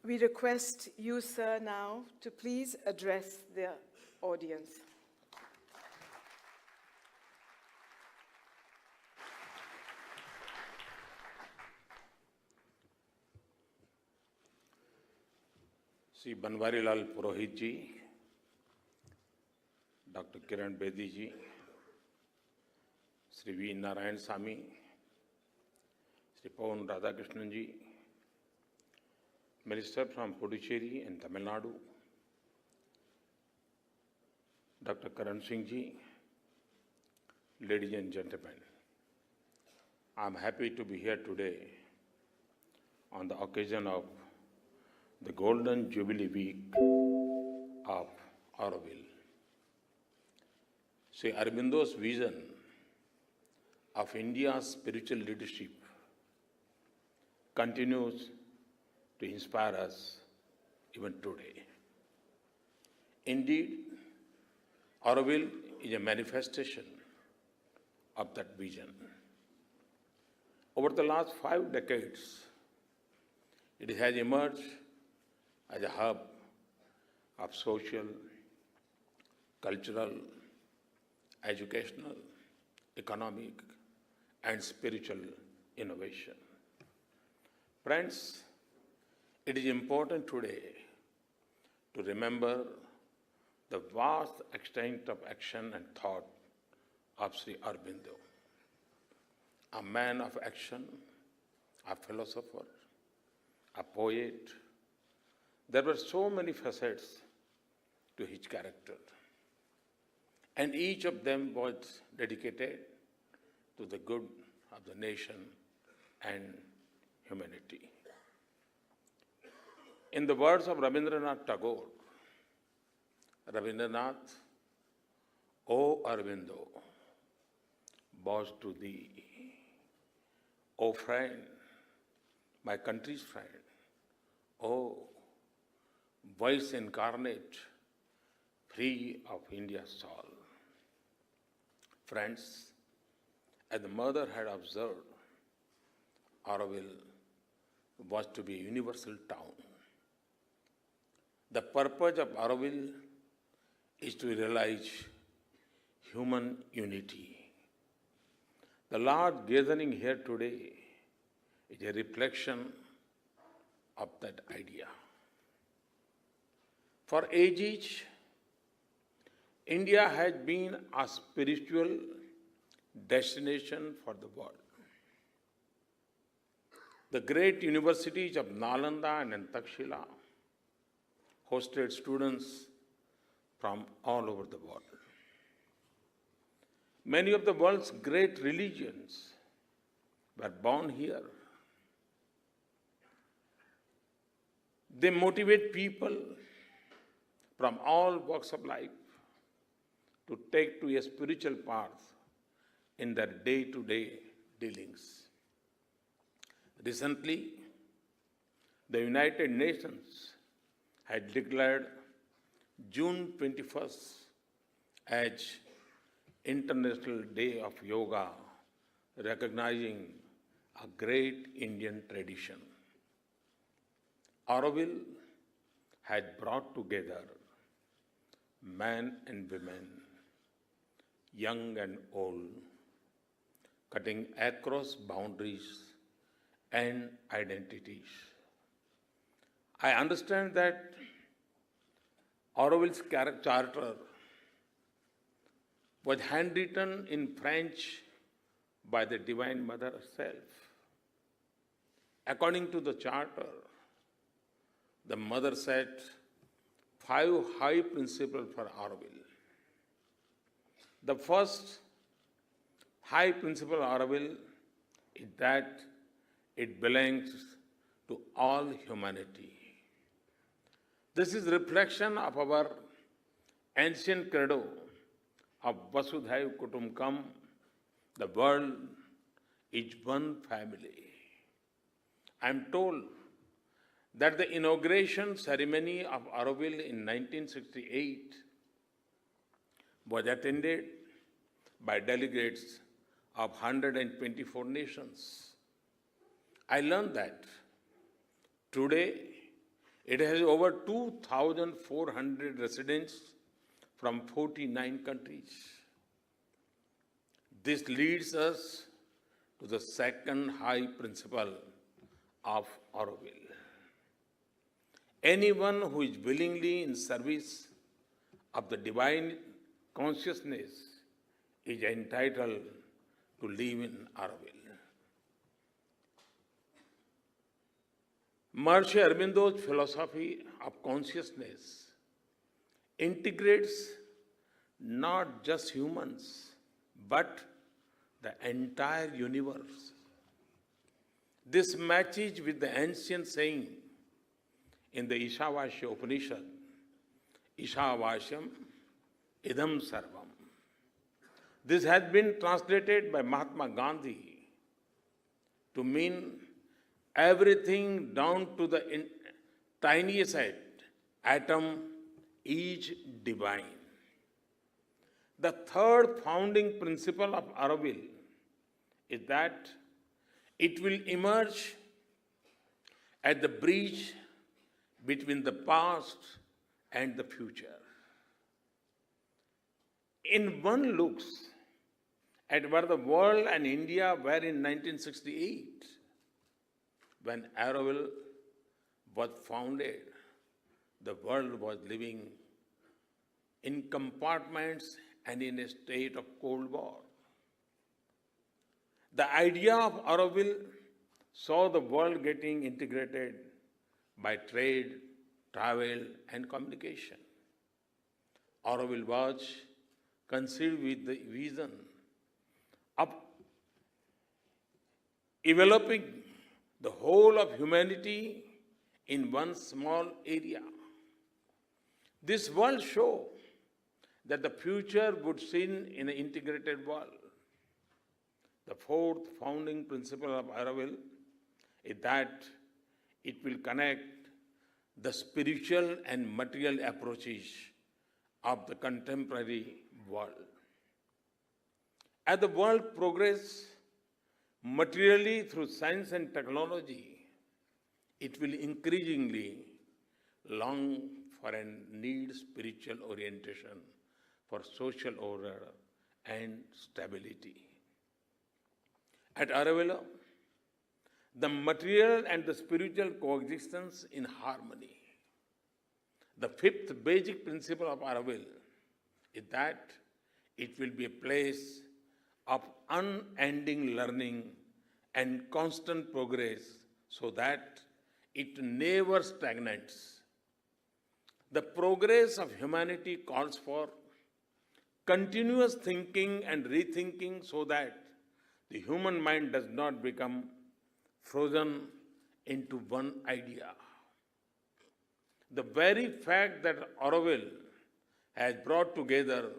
We request you, sir, now to please address the audience. Shri Banwarilal Purohit ji, doctor Kiran Bedi ji, Shri V Narayanasamy, Shri Pawan Radhakrishnan ji, Minister from Puducherry and Tamil Nadu, Dr. Karan Singh ji, ladies and gentlemen, I am happy to be here today on the occasion of the Golden Jubilee week of Auroville. Sri Aurobindo's vision of India's spiritual leadership continues to inspire us even today. Indeed, Auroville is a manifestation of that vision. Over the last 5 decades, it has emerged as a hub of social, cultural, educational, economic, and spiritual innovation. Friends, it is important today to remember the vast extent of action and thought of Sri Aurobindo, a man of action, a philosopher, a poet. There were so many facets to his character, and each of them was dedicated to the good of the nation and humanity. In the words of Rabindranath Tagore, Rabindranath, O Aurobindo, bows to thee. O friend, my country's friend, O voice incarnate, free of India's soul. Friends, as the mother had observed, Auroville was to be a universal town. The purpose of Auroville is to realize human unity. The large gathering here today is a reflection of that idea. For ages, India has been a spiritual destination for the world. The great universities of Nalanda and Takshila hosted students from all over the world. Many of the world's great religions were born here. They motivate people from all walks of life to take to a spiritual path in their day-to-day dealings. Recently, the United Nations had declared June 21st as International Day of Yoga, recognizing a great Indian tradition. Auroville had brought together men and women, young and old, cutting across boundaries and identities. I understand that Auroville's charter was handwritten in French by the Divine Mother herself. According to the charter, the Mother set 5 high principles for Auroville. The first high principle of Auroville is that it belongs to all humanity. This is reflection of our ancient credo of Vasudhaiva Kutumbakam, the world is one family. I am told that the inauguration ceremony of Auroville in 1968 was attended by delegates of 124 nations. I learned that today It has over 2,400 residents from 49 countries. This leads us to the second high principle of Auroville. Anyone who is willingly in service of the divine consciousness is entitled to live in Auroville. Maharishi Aurobindo's philosophy of consciousness integrates not just humans, but the entire universe. This matches with the ancient saying in the Ishavasya Upanishad, Ishavasyam idam sarvam. This has been translated by Mahatma Gandhi to mean everything down to the tiniest atom is divine. The third founding principle of Auroville is that it will emerge at the bridge between the past and the future. In one looks at where the world and India were in 1968, when Auroville was founded, the world was living in compartments and in a state of Cold War. The idea of Auroville saw the world getting integrated by trade, travel, and communication. Auroville was conceived with the vision of enveloping the whole of humanity in one small area. This world show that the future would seen in an integrated world. The fourth founding principle of Auroville is that it will connect the spiritual and material approaches of the contemporary world. As the world progresses materially through science and technology, it will increasingly long for and need spiritual orientation for social order and stability. At Auroville, the material and the spiritual coexistence in harmony. The fifth basic principle of Auroville is that it will be a place of unending learning and constant progress so that it never stagnates. The progress of humanity calls for continuous thinking and rethinking so that the human mind does not become frozen into one idea. The very fact that Auroville has brought together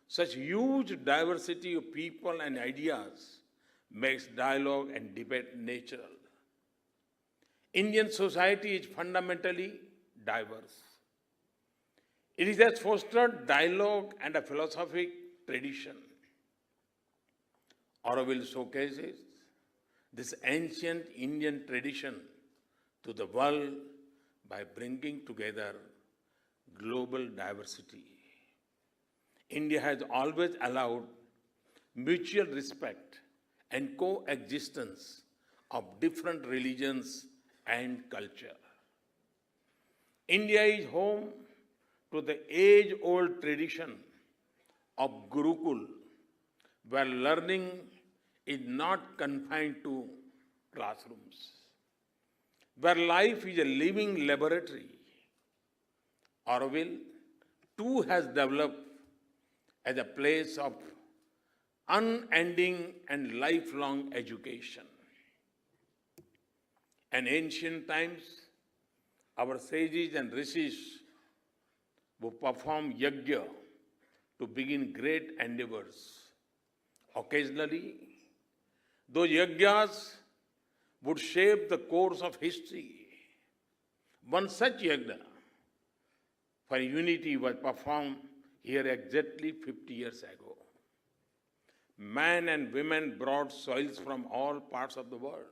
such huge diversity of people and ideas makes dialogue and debate natural. Indian society is fundamentally diverse. It has fostered dialogue and a philosophic tradition. Auroville showcases this ancient Indian tradition to the world by bringing together global diversity. India has always allowed mutual respect and coexistence of different religions and culture. India is home to the age-old tradition of Gurukul, where learning is not confined to classrooms, where life is a living laboratory. Auroville too has developed as a place of unending and lifelong education. In ancient times, our sages and rishis would perform yajna to begin great endeavors. Occasionally, those yajnas would shape the course of history. One such yajna for unity was performed here exactly 50 years ago. Men and women brought soils from all parts of the world.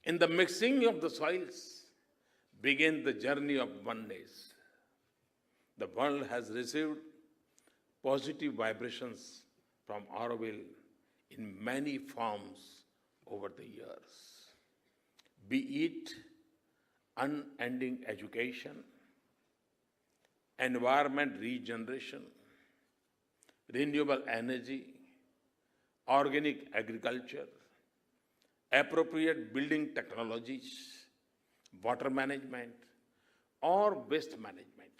In the mixing of the soils, begin the journey of oneness. The world has received positive vibrations from Auroville in many forms over the years, be it unending education, environment regeneration, renewable energy, organic agriculture, appropriate building technologies, water management, or waste management.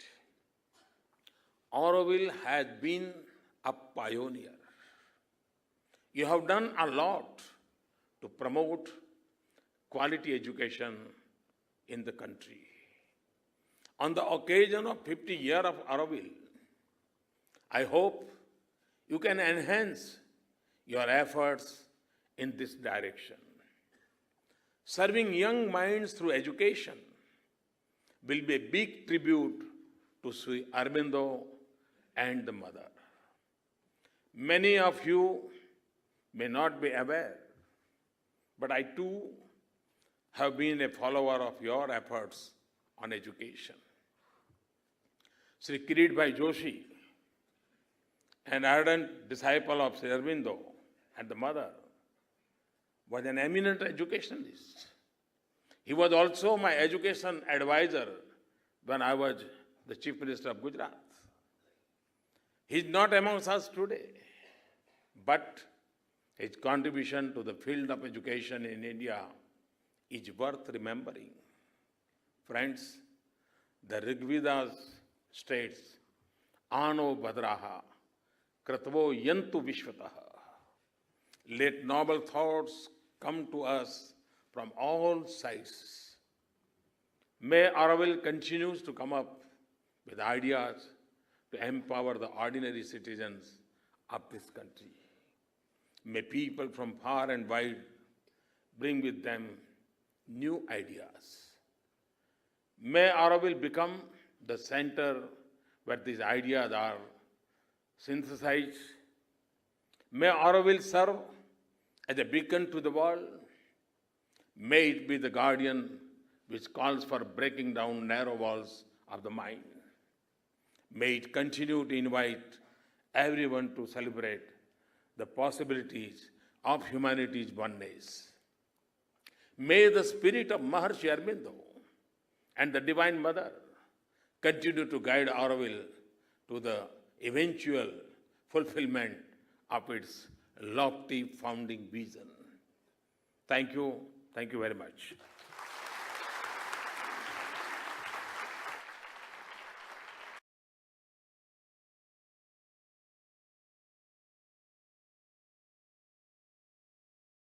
Auroville has been a pioneer. You have done a lot to promote quality education in the country. On the occasion of 50 years of Auroville, I hope you can enhance your efforts in this direction. Serving young minds through education will be a big tribute to Sri Aurobindo and the Mother. Many of you may not be aware, but I too have been a follower of your efforts on education. Sri Kirit Bhai Joshi, an ardent disciple of Sri Aurobindo and the Mother, was an eminent educationalist. He was also my education advisor when I was the Chief Minister of Gujarat. He is not amongst us today, but his contribution to the field of education in India is worth remembering. Friends, the Rigvedas states, Ano Bhadraha, Kratvo Yantu Vishwataha. Let noble thoughts come to us from all sides. May Auroville continues to come up with ideas to empower the ordinary citizens of this country. May people from far and wide bring with them new ideas. May Auroville become the center where these ideas are synthesized. May Auroville serve as a beacon to the world. May it be the guardian which calls for breaking down narrow walls of the mind. May it continue to invite everyone to celebrate the possibilities of humanity's oneness. May the spirit of Maharshi Aurobindo and the Divine Mother continue to guide Auroville to the eventual fulfillment of its lofty founding vision. Thank you very much.